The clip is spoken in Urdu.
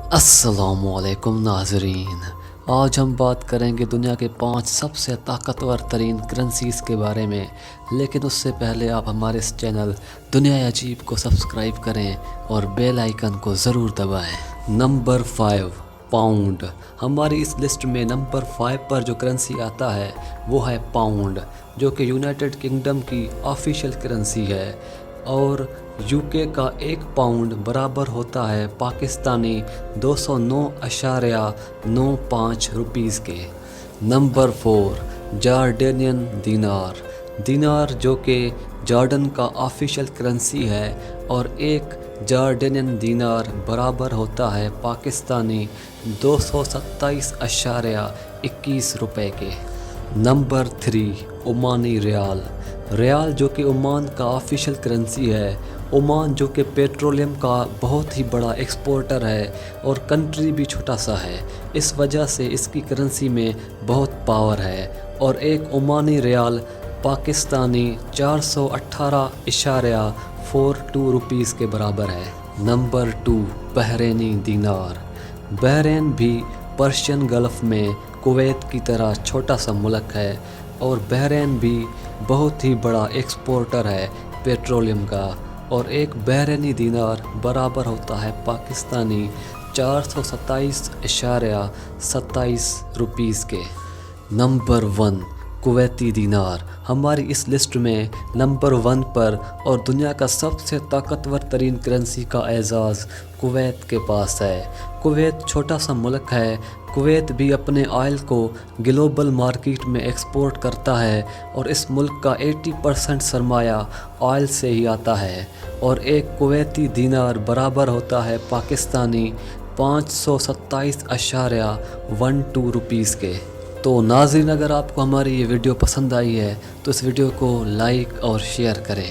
السلام علیکم ناظرین، آج ہم بات کریں گے دنیا کے 5 سب سے طاقتور ترین کرنسیز کے بارے میں، لیکن اس سے پہلے آپ ہمارے اس چینل دنیا عجیب کو سبسکرائب کریں اور بیل آئیکن کو ضرور دبائیں۔ Number 5 pound. ہماری اس لسٹ میں نمبر 5 پر جو کرنسی آتا ہے وہ ہے پاؤنڈ، جو کہ یونائٹڈ کنگڈم کی آفیشیل کرنسی ہے، اور یو کے کا 1 پاؤنڈ برابر ہوتا ہے پاکستانی 209.95 روپیز کے۔ نمبر 4 جارڈینین دینار۔ دینار جو کہ جارڈن کا آفیشیل کرنسی ہے، اور 1 جارڈینین دینار برابر ہوتا ہے پاکستانی 227.21 روپے کے۔ نمبر 3 عمانی ریال۔ ریال جو کہ عمان کا آفیشیل کرنسی ہے۔ عمان جو کہ پیٹرولیم کا بہت ہی بڑا ایکسپورٹر ہے اور کنٹری بھی چھوٹا سا ہے، اس وجہ سے اس کی کرنسی میں بہت پاور ہے، اور 1 عمانی ریال پاکستانی 418.42 روپیز کے برابر ہے۔ نمبر 2 بحرینی دینار۔ بحرین بھی پرشین گلف میں کویت کی طرح چھوٹا سا ملک ہے، اور بحرین بھی بہت ہی بڑا ایکسپورٹر ہے پیٹرولیم کا، اور 1 بحرینی دینار برابر ہوتا ہے پاکستانی 427.27 روپیز کے۔ نمبر 1 کویتی دینار۔ ہماری اس لسٹ میں نمبر 1 پر اور دنیا کا سب سے طاقتور ترین کرنسی کا اعزاز کویت کے پاس ہے۔ کویت چھوٹا سا ملک ہے۔ کویت بھی اپنے آئل کو گلوبل مارکیٹ میں ایکسپورٹ کرتا ہے، اور اس ملک کا 80% سرمایہ آئل سے ہی آتا ہے، اور 1 کویتی دینار برابر ہوتا ہے پاکستانی 527.12 روپیز کے۔ تو ناظرین، اگر آپ کو ہماری یہ ویڈیو پسند آئی ہے تو اس ویڈیو کو لائک اور شیئر کریں۔